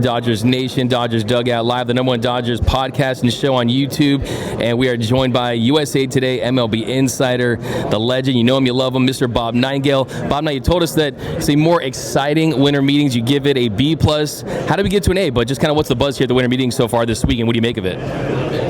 Dodgers Nation, Dodgers Dugout Live, the #1 Dodgers podcast and show on YouTube. And we are joined by USA Today MLB insider, the legend, you know him, you love him, Mr. Bob Nightingale. Bob, now you told us that it's a more exciting winter meetings. You give it a B+. How did we get to an A? But just kind of what's the buzz here at the winter meetings so far this week, and what do you make of it?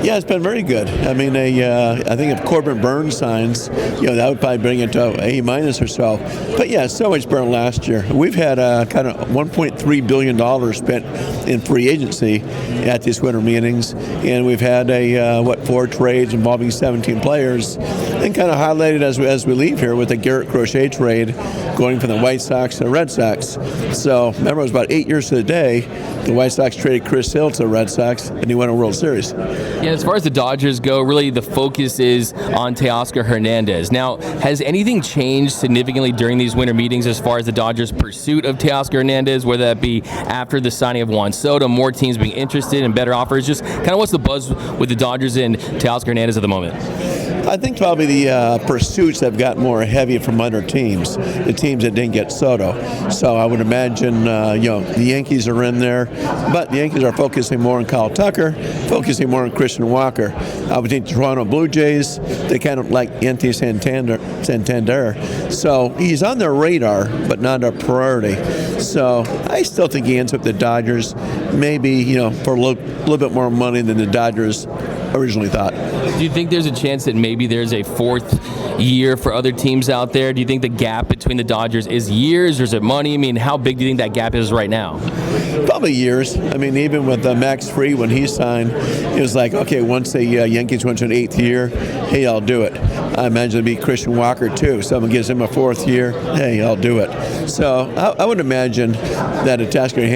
Yeah, it's been very good. I mean, I think if Corbin Burns signs, that would probably bring it to A- or so. But yeah, so much better than last year. We've had kind of $1.3 billion spent in free agency at these winter meetings, and we've had 4 trades involving 17 players, and kind of highlighted as we leave here with the Garrett Crochet trade going from the White Sox to the Red Sox. So remember, it was about 8 years to the day the White Sox traded Chris Hill to the Red Sox, and he won a World Series. Yeah, as far as the Dodgers go, really the focus is on Teoscar Hernandez. Now, has anything changed significantly during these winter meetings as far as the Dodgers' pursuit of Teoscar Hernandez, whether that be after the signing of Juan Soto, more teams being interested in better offers? Just kind of what's the buzz with the Dodgers and Teoscar Hernandez at the moment? I think probably the pursuits have gotten more heavy from other teams, the teams that didn't get Soto. So I would imagine, the Yankees are in there, but the Yankees are focusing more on Kyle Tucker, focusing more on Christian Walker. I would think the Toronto Blue Jays, they kind of like Anthony Santander. So he's on their radar, but not a priority. So I still think he ends up with the Dodgers, maybe, for a little bit more money than the Dodgers originally thought. Do you think there's a chance that maybe there's a fourth year for other teams out there? Do you think the gap between the Dodgers is years or is it money? I mean, how big do you think that gap is right now? Probably years. I mean, even with Max Fried when he signed, it was like, okay, once the Yankees went to an 8th year, hey, I'll do it. I imagine it'd be Christian Walker too. Someone gives him a 4th year, hey, I'll do it. So I would imagine that Teoscar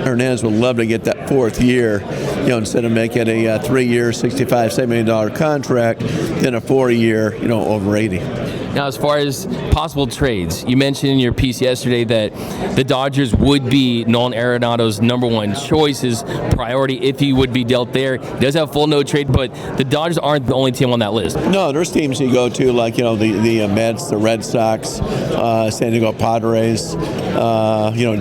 Hernandez would love to get that 4th year, instead of making a 3-year, $65, $70 million contract, then a 4-year, over 80. Now, as far as possible trades, you mentioned in your piece yesterday that the Dodgers would be Nolan Arenado's #1 choice, his priority if he would be dealt there. He does have full no trade, but the Dodgers aren't the only team on that list. No, there's teams you go to like the Mets, the Red Sox, San Diego Padres,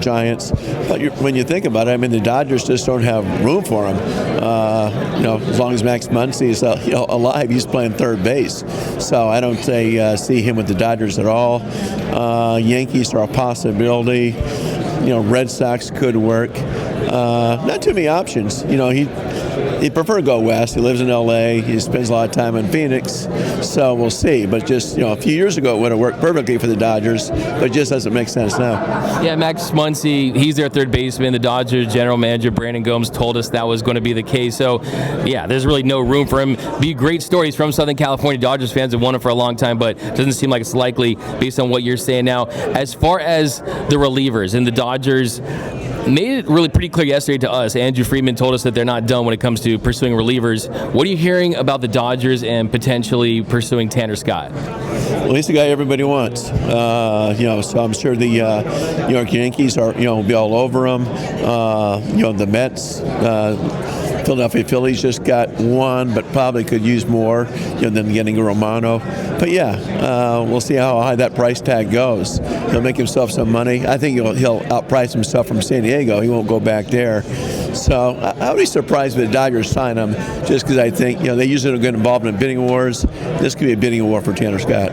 Giants. But when you think about it, I mean, the Dodgers just don't have room for him. As long as Max Muncy is alive, he's playing third base. So I don't see him with the Dodgers at all. Yankees are a possibility. Red Sox could work. Not too many options. He'd prefer to go west. He lives in L.A. He spends a lot of time in Phoenix. So we'll see. But just, a few years ago, it would have worked perfectly for the Dodgers, but it just doesn't make sense now. Yeah, Max Muncy, he's their third baseman. The Dodgers general manager, Brandon Gomes, told us that was going to be the case. So, yeah, there's really no room for him. Be great stories from Southern California. Dodgers fans have won it for a long time, but it doesn't seem like it's likely based on what you're saying now. As far as the relievers and the Dodgers, made it really pretty clear yesterday to us. Andrew Friedman told us that they're not done when it comes to pursuing relievers. What are you hearing about the Dodgers and potentially pursuing Tanner Scott? Well, he's the guy everybody wants. So I'm sure the New York Yankees are, will be all over him. The Mets, Philadelphia Phillies just got one, but probably could use more than getting Romano. But we'll see how high that price tag goes. He'll make himself some money. I think he'll outprice himself from San Diego. He won't go back there. So I would be surprised if the Dodgers sign him, just because I think they usually don't get involved in bidding wars. This could be a bidding war for Tanner Scott.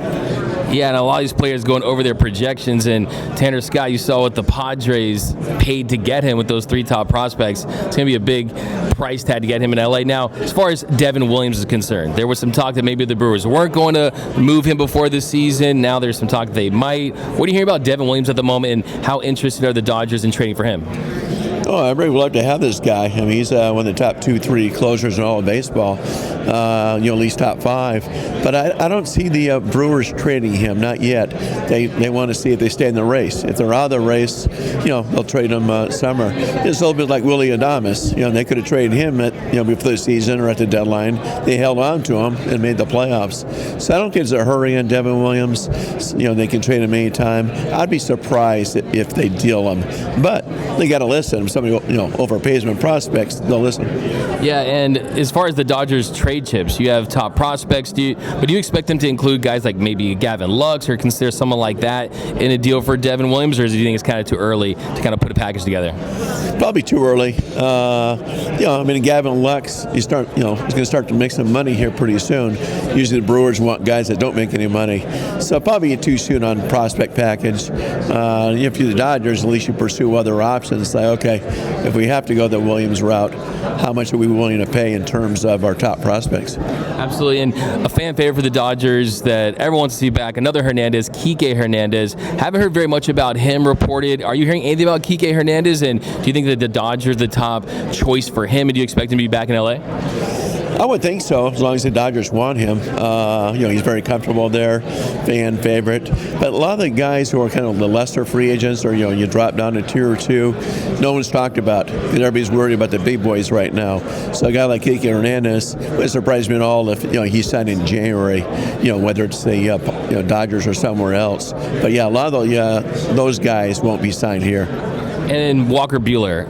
Yeah, and a lot of these players going over their projections, and Tanner Scott, you saw what the Padres paid to get him with those 3 top prospects. It's going to be a big price tag to get him in L.A. Now, as far as Devin Williams is concerned, there was some talk that maybe the Brewers weren't going to move him before this season. Now there's some talk that they might. What do you hear about Devin Williams at the moment, and how interested are the Dodgers in trading for him? Oh, I'd really love to have this guy. I mean, he's one of the top 2-3 closers in all of baseball, at least top 5. But I don't see the Brewers trading him, not yet. They want to see if they stay in the race. If they're out of the race, they'll trade him summer. It's a little bit like Willie Adames. They could have traded him before the season or at the deadline. They held on to him and made the playoffs. So I don't think there's a hurry on Devin Williams. They can trade him anytime. I'd be surprised if they deal him. But they got to listen. If somebody overpays them in prospects, they'll listen. Yeah, and as far as the Dodgers trade trade chips. You have top prospects. Do you expect them to include guys like maybe Gavin Lux or consider someone like that in a deal for Devin Williams, or do you think it's kind of too early to kind of put a package together? Probably too early. I mean, Gavin Lux, he's going to start to make some money here pretty soon. Usually the Brewers want guys that don't make any money. So probably too soon on prospect package. If you're the Dodgers, at least you pursue other options. Say, okay, if we have to go the Williams route, how much are we willing to pay in terms of our top prospects? Absolutely. And a fan favorite for the Dodgers that everyone wants to see back, another Hernandez, Kike Hernandez. Haven't heard very much about him reported. Are you hearing anything about Kike Hernandez? And do you think that the Dodgers are the top choice for him? And do you expect him to be back in LA? I would think so, as long as the Dodgers want him. He's very comfortable there, fan favorite. But a lot of the guys who are kind of the lesser free agents, or you drop down to tier 2, no one's talked about. Everybody's worried about the big boys right now. So a guy like Kike Hernandez would surprise me at all if he's signed in January. Whether it's the Dodgers or somewhere else. But yeah, a lot of those guys won't be signed here. And Walker Buehler,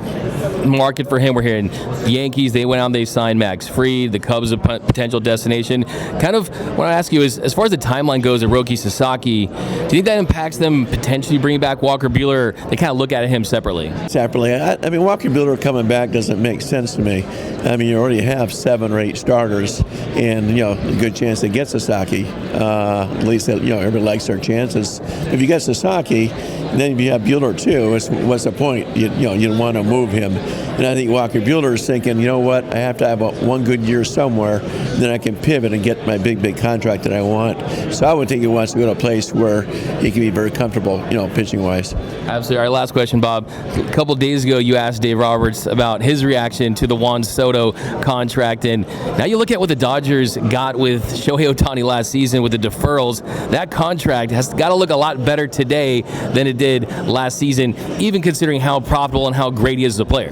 market for him, we're hearing Yankees, they went out and they signed Max Fried, the Cubs a potential destination. Kind of what I ask you is, as far as the timeline goes of Roki Sasaki, do you think that impacts them potentially bringing back Walker Buehler? They kind of look at him separately. I mean, Walker Buehler coming back doesn't make sense to me. I mean, you already have 7 or 8 starters, and a good chance to get Sasaki. At least everybody likes their chances. If you get Sasaki, then if you have Buehler too, what's the point? You want to move him. And I think Walker Buehler is thinking, you know what, I have to have one good year somewhere, then I can pivot and get my big contract that I want. So I would think he wants to go to a place where he can be very comfortable, pitching-wise. Absolutely. All right, last question, Bob. A couple days ago, you asked Dave Roberts about his reaction to the Juan Soto contract, and now you look at what the Dodgers got with Shohei Ohtani last season with the deferrals. That contract has got to look a lot better today than it did last season, even considering how profitable and how great he is as a player.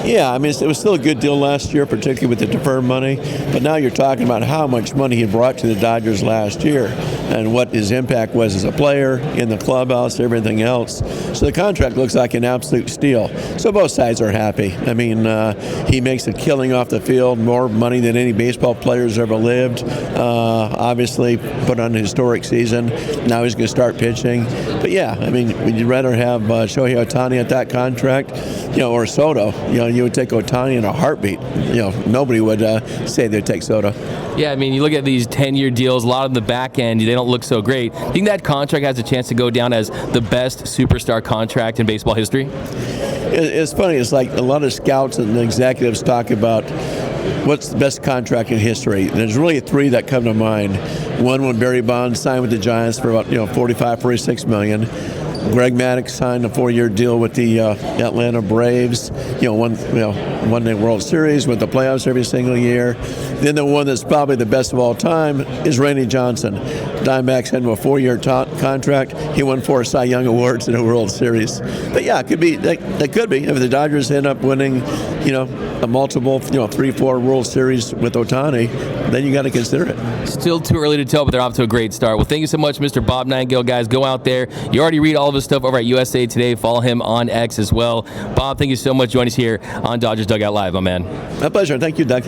Yeah, I mean, it was still a good deal last year, particularly with the deferred money. But now you're talking about how much money he brought to the Dodgers last year and what his impact was as a player, in the clubhouse, everything else. So the contract looks like an absolute steal. So both sides are happy. I mean, he makes a killing off the field, more money than any baseball player's ever lived. Obviously, put on a historic season. Now he's going to start pitching. But yeah, I mean, would you rather have Shohei Ohtani at that contract, or Soto? You would take Ohtani in a heartbeat. Nobody would say they'd take Soto. Yeah, I mean, you look at these 10-year deals, a lot of the back end, they don't look so great. Do you think that contract has a chance to go down as the best superstar contract in baseball history? It's funny. It's like a lot of scouts and executives talk about what's the best contract in history. There's really 3 that come to mind. One when Barry Bonds signed with the Giants for about $46 million. Greg Maddux signed a 4-year deal with the Atlanta Braves. Won the World Series, went to the playoffs every single year. Then the one that's probably the best of all time is Randy Johnson. Diamondbacks had him a 4-year contract. He won 4 Cy Young Awards in a World Series. But yeah, it could be. That could be if the Dodgers end up winning, a multiple, 3-4 World Series with Ohtani. Then you got to consider it. Still too early to tell, but they're off to a great start. Well, thank you so much, Mr. Bob Nightingale. Guys, go out there. You already read all of his stuff over at USA Today. Follow him on X as well. Bob, thank you so much for joining us here on Dodgers Dugout Live, my man. My pleasure. Thank you, Doug.